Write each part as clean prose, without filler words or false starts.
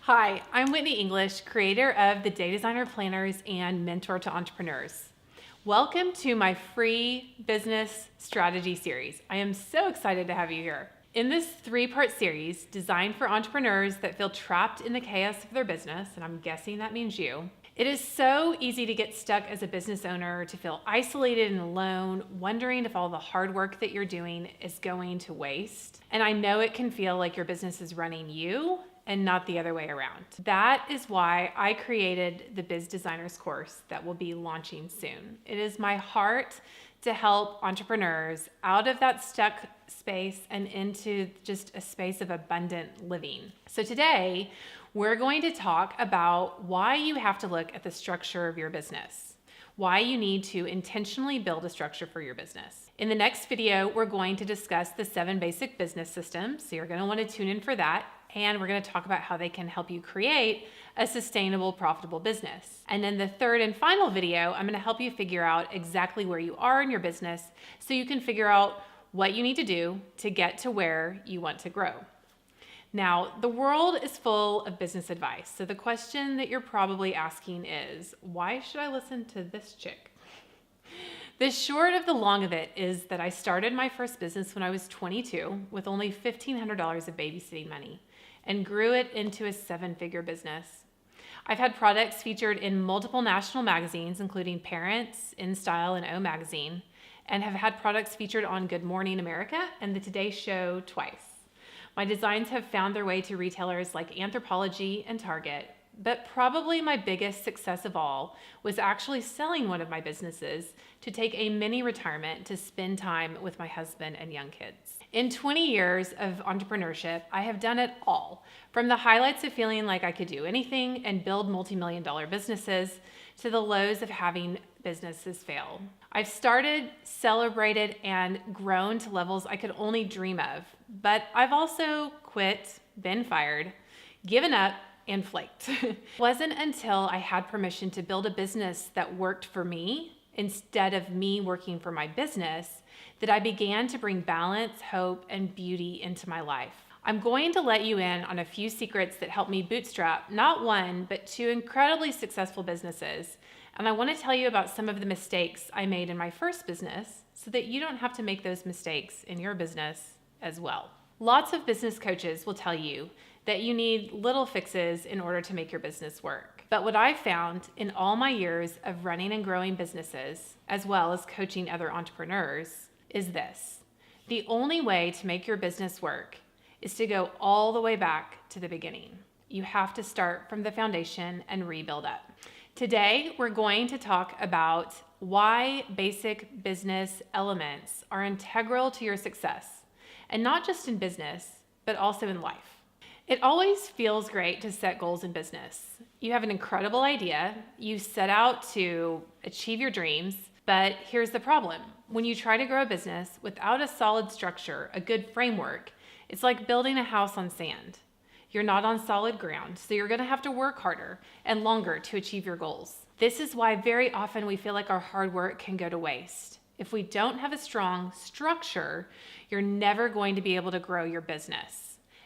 Hi, I'm Whitney English, creator of the Day Designer Planners and mentor to entrepreneurs. Welcome to my free business strategy series. I am so excited to have you here. In this three-part series, designed for entrepreneurs that feel trapped in the chaos of their business, and I'm guessing that means you, it is so easy to get stuck as a business owner, to feel isolated and alone, wondering if all the hard work that you're doing is going to waste. And I know it can feel like your business is running you and not the other way around. That is why I created the Biz Designers course that will be launching soon. It is my heart to help entrepreneurs out of that stuck space and into just a space of abundant living. So today, we're going to talk about why you have to look at the structure of your business, why you need to intentionally build a structure for your business. In the next video, we're going to discuss the 7 basic business systems, so you're going to want to tune in for that. And we're going to talk about how they can help you create a sustainable, profitable business. And then the third and final video, I'm going to help you figure out exactly where you are in your business so you can figure out what you need to do to get to where you want to grow. Now, the world is full of business advice. So the question that you're probably asking is, why should I listen to this chick? The short of the long of it is that I started my first business when I was 22 with only $1,500 of babysitting money and grew it into a 7-figure business. I've had products featured in multiple national magazines, including Parents, InStyle, and O Magazine, and have had products featured on Good Morning America and the Today Show twice. My designs have found their way to retailers like Anthropologie and Target, but probably my biggest success of all was actually selling one of my businesses to take a mini retirement to spend time with my husband and young kids. In 20 years of entrepreneurship, I have done it all, from the highlights of feeling like I could do anything and build multi-million-dollar businesses to the lows of having businesses fail. I've started, celebrated, and grown to levels I could only dream of, but I've also quit, been fired, given up, and flaked. It wasn't until I had permission to build a business that worked for me instead of me working for my business that I began to bring balance, hope, and beauty into my life. I'm going to let you in on a few secrets that helped me bootstrap not one, but 2 incredibly successful businesses. And I want to tell you about some of the mistakes I made in my first business so that you don't have to make those mistakes in your business as well. Lots of business coaches will tell you that you need little fixes in order to make your business work. But what I've found in all my years of running and growing businesses, as well as coaching other entrepreneurs, is this. The only way to make your business work is to go all the way back to the beginning. You have to start from the foundation and rebuild up. Today, we're going to talk about why basic business elements are integral to your success, and not just in business, but also in life. It always feels great to set goals in business. You have an incredible idea, you set out to achieve your dreams, but here's the problem. When you try to grow a business without a solid structure, a good framework, it's like building a house on sand. You're not on solid ground, so you're gonna have to work harder and longer to achieve your goals. This is why very often we feel like our hard work can go to waste. If we don't have a strong structure, you're never going to be able to grow your business.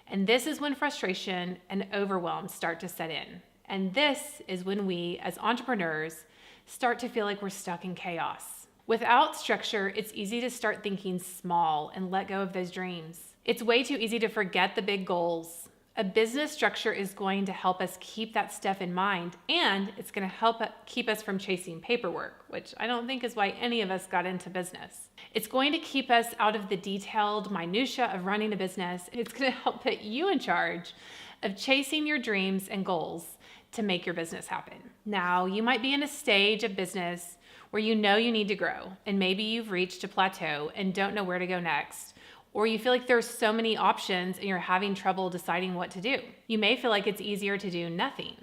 And this is when frustration and overwhelm start to set in. And this is when we, as entrepreneurs, start to feel like we're stuck in chaos. Without structure, it's easy to start thinking small and let go of those dreams. It's way too easy to forget the big goals. A business structure is going to help us keep that stuff in mind, and it's going to help keep us from chasing paperwork, which I don't think is why any of us got into business. It's going to keep us out of the detailed minutia of running a business. It's going to help put you in charge of chasing your dreams and goals to make your business happen. Now, you might be in a stage of business where you know you need to grow, and maybe you've reached a plateau and don't know where to go next. Or you feel like there's so many options and you're having trouble deciding what to do. You may feel like it's easier to do nothing.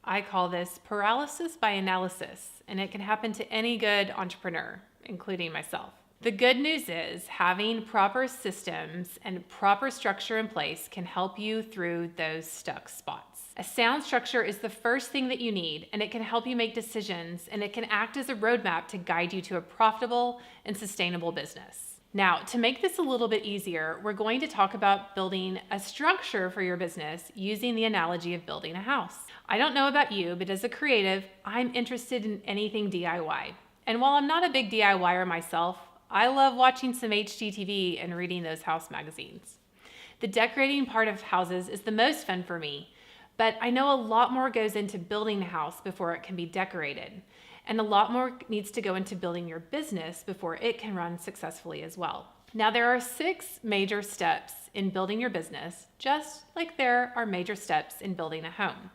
I call this paralysis by analysis, and it can happen to any good entrepreneur, including myself. The good news is having proper systems and proper structure in place can help you through those stuck spots. A sound structure is the first thing that you need, and it can help you make decisions, and it can act as a roadmap to guide you to a profitable and sustainable business. Now, to make this a little bit easier, we're going to talk about building a structure for your business using the analogy of building a house. I don't know about you, but as a creative, I'm interested in anything DIY. And while I'm not a big DIYer myself, I love watching some HGTV and reading those house magazines. The decorating part of houses is the most fun for me, but I know a lot more goes into building a house before it can be decorated. And a lot more needs to go into building your business before it can run successfully as well. Now, there are 6 major steps in building your business, just like there are major steps in building a home.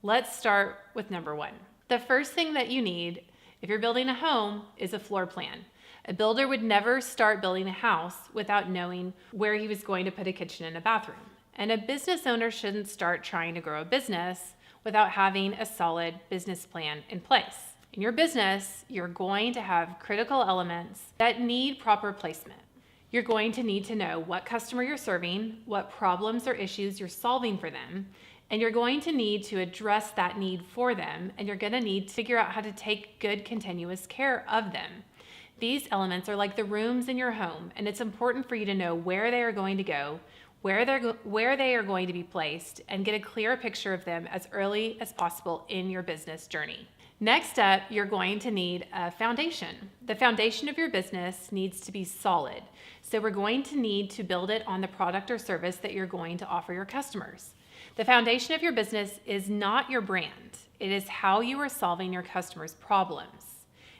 Let's start with number 1. The first thing that you need if you're building a home is a floor plan. A builder would never start building a house without knowing where he was going to put a kitchen and a bathroom. And a business owner shouldn't start trying to grow a business without having a solid business plan in place. In your business, you're going to have critical elements that need proper placement. You're going to need to know what customer you're serving, what problems or issues you're solving for them, and you're going to need to address that need for them, and you're going to need to figure out how to take good continuous care of them. These elements are like the rooms in your home, and it's important for you to know where they are going to go, where they are going to be placed, and get a clear picture of them as early as possible in your business journey. Next up, you're going to need a foundation. The foundation of your business needs to be solid. So we're going to need to build it on the product or service that you're going to offer your customers. The foundation of your business is not your brand. It is how you are solving your customers' problems.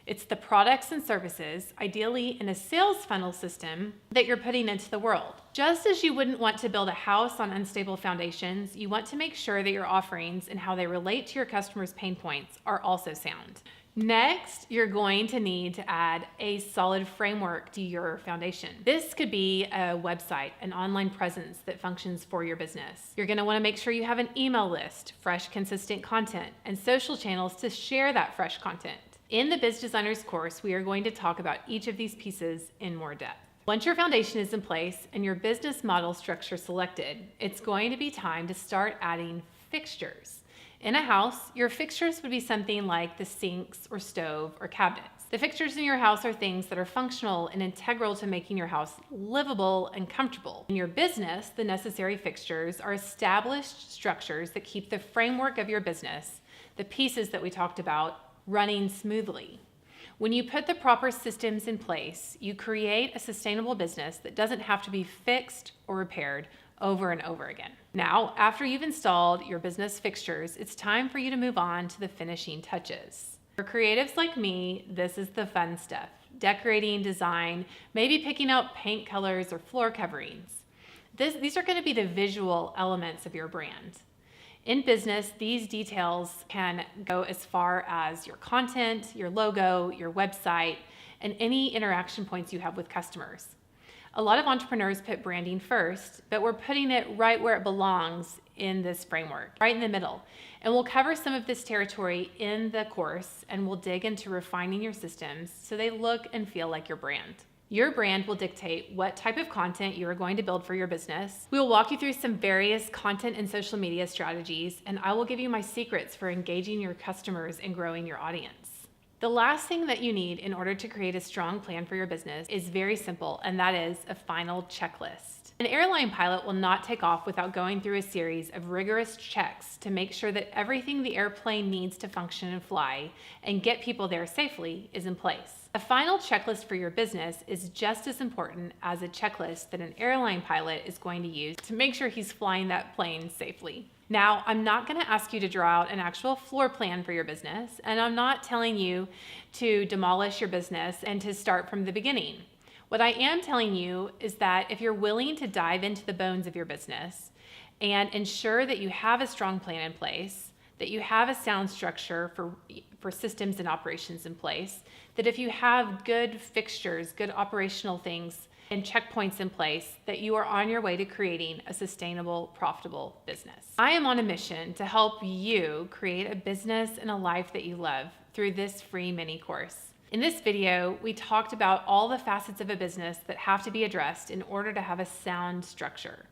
It's the products and services, ideally in a sales funnel system, that you're putting into the world. Just as you wouldn't want to build a house on unstable foundations, you want to make sure that your offerings and how they relate to your customers' pain points are also sound. Next, you're going to need to add a solid framework to your foundation. This could be a website, an online presence that functions for your business. You're going to want to make sure you have an email list, fresh, consistent content, and social channels to share that fresh content. In the Biz Designers course, we are going to talk about each of these pieces in more depth. Once your foundation is in place and your business model structure selected, it's going to be time to start adding fixtures. In a house, your fixtures would be something like the sinks or stove or cabinets. The fixtures in your house are things that are functional and integral to making your house livable and comfortable. In your business, the necessary fixtures are established structures that keep the framework of your business, the pieces that we talked about, running smoothly. When you put the proper systems in place, you create a sustainable business that doesn't have to be fixed or repaired over and over again. Now, after you've installed your business fixtures, it's time for you to move on to the finishing touches. For creatives like me, this is the fun stuff. Decorating, design, maybe picking out paint colors or floor coverings. These are going to be the visual elements of your brand. In business, these details can go as far as your content, your logo, your website, and any interaction points you have with customers. A lot of entrepreneurs put branding first, but we're putting it right where it belongs in this framework, right in the middle. And we'll cover some of this territory in the course, and we'll dig into refining your systems so they look and feel like your brand. Your brand will dictate what type of content you are going to build for your business. We will walk you through some various content and social media strategies, and I will give you my secrets for engaging your customers and growing your audience. The last thing that you need in order to create a strong plan for your business is very simple, and that is a final checklist. An airline pilot will not take off without going through a series of rigorous checks to make sure that everything the airplane needs to function and fly and get people there safely is in place. A final checklist for your business is just as important as a checklist that an airline pilot is going to use to make sure he's flying that plane safely. Now, I'm not going to ask you to draw out an actual floor plan for your business, and I'm not telling you to demolish your business and to start from the beginning. What I am telling you is that if you're willing to dive into the bones of your business and ensure that you have a strong plan in place, that you have a sound structure for systems and operations in place, that if you have good fixtures, good operational things, and checkpoints in place, that you are on your way to creating a sustainable, profitable business. I am on a mission to help you create a business and a life that you love through this free mini course. In this video, we talked about all the facets of a business that have to be addressed in order to have a sound structure.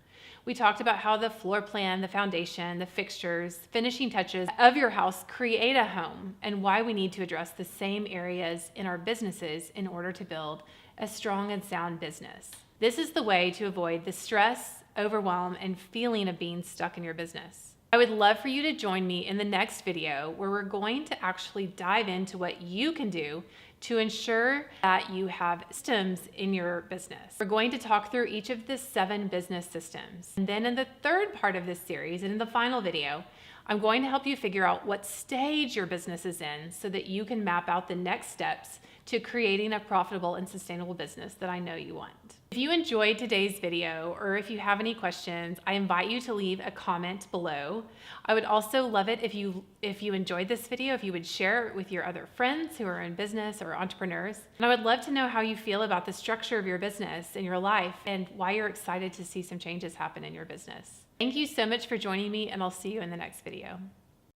We talked about how the floor plan, the foundation, the fixtures, finishing touches of your house create a home, and why we need to address the same areas in our businesses in order to build a strong and sound business. This is the way to avoid the stress, overwhelm, and feeling of being stuck in your business. I would love for you to join me in the next video where we're going to actually dive into what you can do to ensure that you have systems in your business. We're going to talk through each of the 7 business systems. And then in the third part of this series, and in the final video, I'm going to help you figure out what stage your business is in so that you can map out the next steps to creating a profitable and sustainable business that I know you want. If you enjoyed today's video, or if you have any questions, I invite you to leave a comment below. I would also love it if you enjoyed this video, if you would share it with your other friends who are in business or entrepreneurs. And I would love to know how you feel about the structure of your business and your life and why you're excited to see some changes happen in your business. Thank you so much for joining me, and I'll see you in the next video.